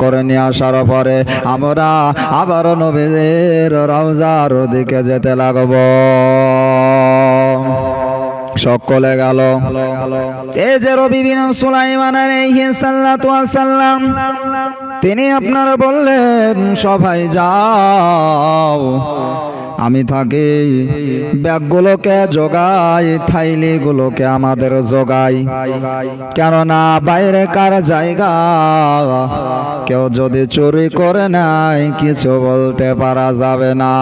করে নিয়ে আসার পরে আমরা আবার নবীর রওজার দিকে যেতে লাগব। সকলে গেল। এই যে নবী বিন সুলাইমান আলাইহিস সালাতু ওয়াস সালাম, তিনি আপনারা বললেন সবাই যাও, আমি থাকি ব্যাগগুলোকে জোগাই, থাইলিগুলোকে আমাদের জোগাই, কেননা বাইরে কার জায়গা, কেউ যদি চুরি করে নাই কিছু বলতে পারা যাবে না।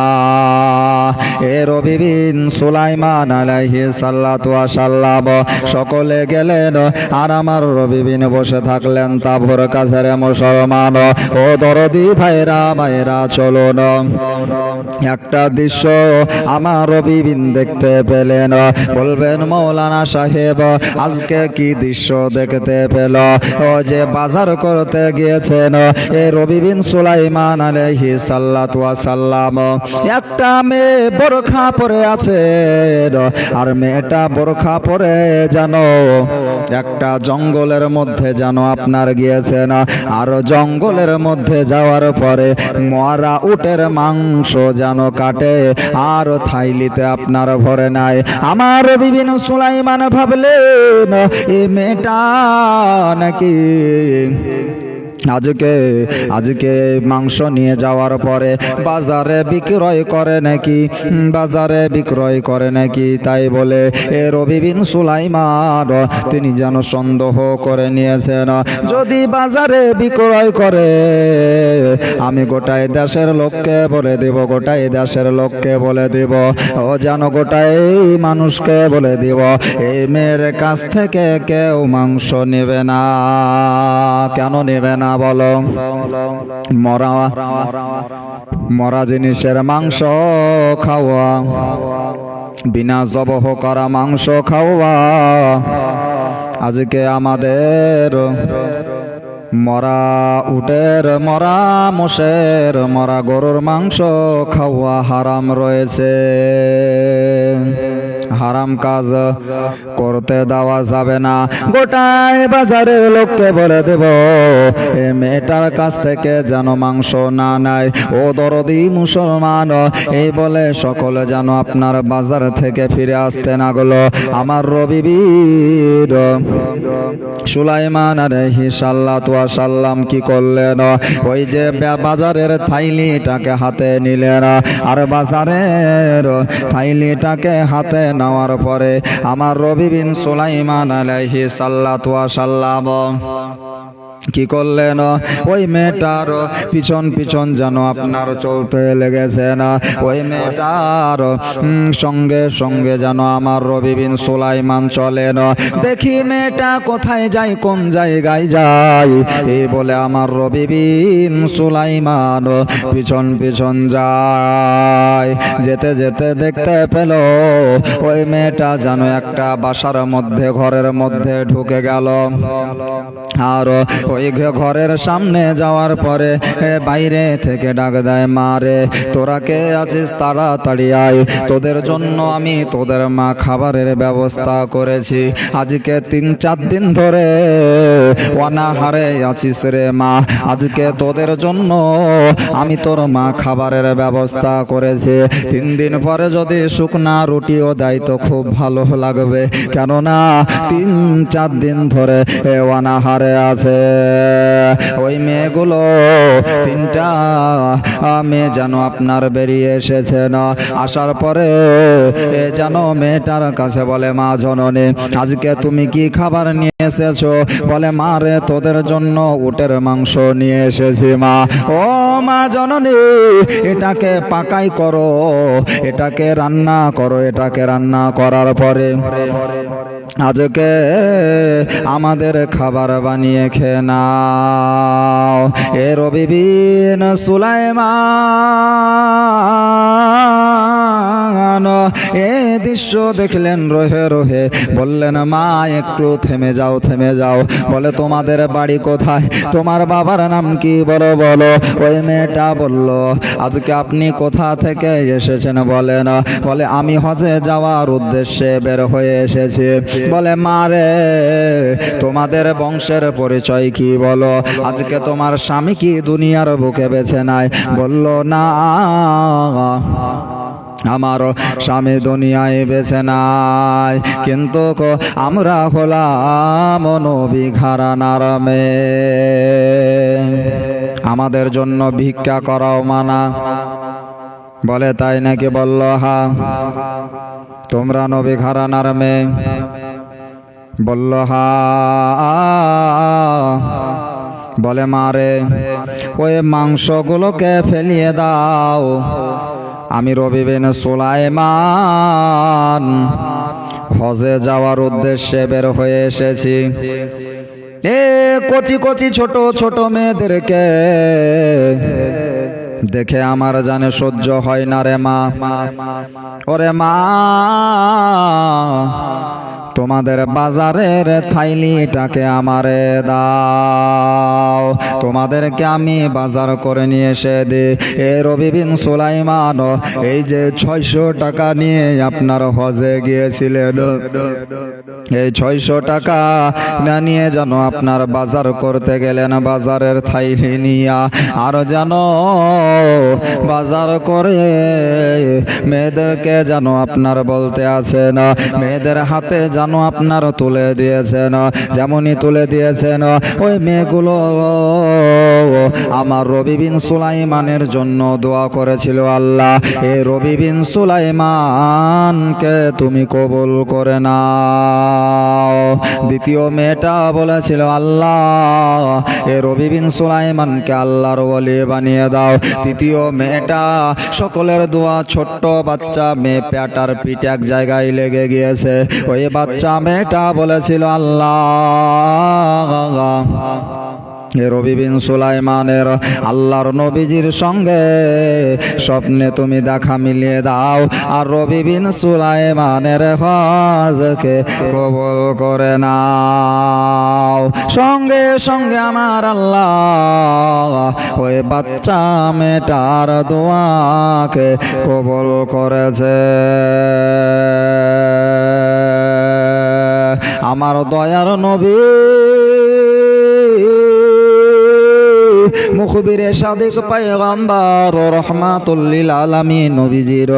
এ নবী বিন সুলাইমান আলাইহিস সালাতু ওয়াস সালাম সকলে গেলেন, আর আমার নবী বিন বসে থাকলেন। তারপর কাছের মুসলমান ও দরদি ভাইরা ভাইরা চলুন, একটা দৃশ্য আমার নবী বিন দেখতে পেলেন। বলবেন মৌলানা সাহেব আজকে কি দৃশ্য দেখতে পেল? ও যে বাজার করতে গিয়েছেন এ নবী বিন সুলাইমান আলাইহিস সালাতু ওয়াস সালাম, একটা মেয়ে বোরখা পরে আছে, আর মেয়েটা বোরখা পরে যেন একটা জঙ্গলের মধ্যে যেন আপনার গিয়েছেন, আর জঙ্গলের মধ্যে যাওয়ার পরে মরা উটের মাংস যেন কাটে আর থাইলিতে আপনার ভরে নাই। আমার নবী বিন সুলাইমান ভাবলেন এই মেয়েটা নাকি আজকে মাংস নিয়ে যাওয়ার পরে বাজারে বিক্রয় করে নাকি, তাই বলে এ নবী বিন সুলাইমান তিনি যেন সন্দেহ করে নিয়েছেন, যদি বাজারে বিক্রয় করে আমি গোটাই দেশের লোককে বলে দেব, ও যেন গোটাই মানুষকে বলে দিব এই মেয়ের কাছ থেকে কেউ মাংস নেবে না। কেন নেবে না বলো? মরা জিনিসের মাংস খাওয়া, বিনা জবহ করা মাংস খাওয়া আজকে আমাদের মরা উটের, মরা মোষের, মরা গরুর মাংস খাওয়া হারাম রয়েছে। হারাম কাজ করতে দেওয়া যাবে না। গোটায় বাজারের লোককে বলে দেব এ মেয়েটার কাছ থেকে যেন মাংস না নেয়। ও দরদি মুসলমান, এই বলে সকলে যেন আপনার বাজার থেকে ফিরে আসতে না গেলো। আমার নবী বীর সুলাইমান আলাইহিস সালাতু ওয়াস সালাম কি করলেন? ওই যে বাজারের থাইলিটাকে হাতে নিলেন, আর বাজারের থাইলিটাকে হাতে নেওয়ার পরে আমার নবী বিন সুলাইমান আলাইহিস সালাতু ওয়াস সালাম কি করলেন? ওই মেয়েটার পিছন পিছন যেন আপনার চলতে লেগেছেন। ওই মেয়েটার সঙ্গে সঙ্গে যেন আমার নবী বিন সুলাইমান চলেন। দেখি মেয়েটা কোথায় যায়, কোন জায়গায় যায়, এই বলে আমার নবী বিন সুলাইমান পিছন পিছন যায়। যেতে যেতে দেখতে পেল ওই মেয়েটা যেন একটা বাসার মধ্যে, ঘরের মধ্যে ঢুকে গেল। আর ওই ঘরের সামনে যাওয়ার পরে বাইরে থেকে ডাক দেয়, মা রে তোরা কে আছিস, তাড়াতাড়ি আয়, তোদের জন্য আমি তোদের মা খাবারের ব্যবস্থা করেছি। আজকে 3-4 দিন ধরে অনাহারে আছিস রে মা, আজকে তোদের জন্য আমি তোর মা খাবারের ব্যবস্থা করেছি। 3 দিন পরে যদি শুকনা রুটিও দেয় তো খুব ভালো লাগবে, কেননা 3-4 দিন ধরে অনাহারে আছে। ওই মেয়েগুলো 3টা মেয়ে যেন আপনার বেরিয়ে এসেছে না। আসার পরে যেন মেয়েটার কাছে বলে, মা জননী আজকে তুমি কি খাবার নিয়ে এসেছো? বলে, মা রে তোদের জন্য উটের মাংস নিয়ে এসেছি মা। ও মা জননী এটাকে পাকাই করো, এটাকে রান্না করো, এটাকে রান্না করার পরে আজকে আমাদের খাবার বানিয়ে খেয়ে নাও। এ নবী বিন সুলাইমান সুলাইমান এ দৃশ্য দেখলেন রহে রহে, বললেন মা একটু থেমে যাও থেমে যাও। বলে তোমাদের বাড়ি কোথায়, তোমার বাবার নাম কি বলো বলো। ওই মেয়েটা বলল আজকে আপনি কোথা থেকে এসেছেন বলেন। বলে আমি হজে যাওয়ার উদ্দেশ্যে বের হয়ে এসেছি। বলে মা রে তোমাদের বংশের পরিচয় কি বলো, আজকে তোমার স্বামী কি দুনিয়ার বুকে বেঁচে নাই। বলল না আমার স্বামী দুনিয়ায় বেঁচে নাই, কিন্তু আমরা হলাম নবী ঘরানার মেয়ে, আমাদের জন্য ভিক্ষা করাও মানা। বলে তাই নাকি? বলল হ্যাঁ, তোমরা নবী ঘরানার মেয়ে। বলল হ্যাঁ। বলে মারে ওই মাংসগুলোকে ফেলিয়ে দাও, আমি রবি বিন সুলাইমান হজে যাওয়ার উদ্দেশ্যে বের হয়ে এসেছি। এ কচি কচি ছোট ছোট মেয়েদেরকে দেখে আমার জানে সহ্য হয় না রে মা। ওরে মা তোমাদের বাজারের থাইলিটাকে আমারে দাও, তোমাদেরকে আমি বাজার করে নিয়ে এসে দিই। এ রবি বিন সুলাইমান এই যে 600 টাকা নিয়ে আপনার হজে গিয়েছিলেন, এই 600 টাকা না নিয়ে যেন আপনার বাজার করতে গেলেন বাজারের থাইলি নিয়া, আর যেন বাজার করে মেয়েদেরকে যেন আপনার বলতে আছে না, মেয়েদের হাতে যেন আপনার তুলে দিয়েছেন। যেমনই তুলে দিয়েছেন ওই মেয়েগুলো আমার রবি বিন সুলাইমানের জন্য দোয়া করেছিল, আল্লাহ এ রবি বিন সুলাইমানকে তুমি কবুল করে নাও। দ্বিতীয় মেয়েটা বলেছিল আল্লাহ এ রবি বিন সুলাইমানকে আল্লাহর ওলি বানিয়ে দাও। তৃতীয় মেয়েটা সকলের দোয়া, ছোট্ট বাচ্চা মেয়ে পেটার পিঠ এক জায়গায় লেগে গিয়েছে, ওই বাচ্চা মেয়েটা বলেছিল আল্লাহ রবি বিন সুলাইমানের আল্লাহর নবীজির সঙ্গে স্বপ্নে তুমি দেখা মিলিয়ে দাও, আর রবি বিন সুলাইমানের হজকে কবুল করে নাও। সঙ্গে সঙ্গে আমার আল্লাহ ওই বাচ্চা মেয়েটার দোয়াকে কবুল করেছে। আমার দয়ার নবী মুখবিরে সাদিক পয়গম্বর রহমাতুল লিল আলামিন নবীজির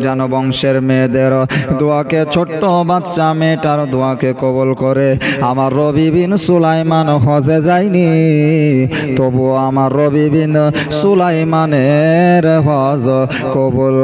জনবংশের মেয়েদের দোয়াকে, ছোট্ট বাচ্চা মেয়েটার দোয়াকে কবুল করে। আমার রবি বিন সুলাইমান হজে যায়নি, তবু আমার রবি বিন সুলাইমানের হজ কবুল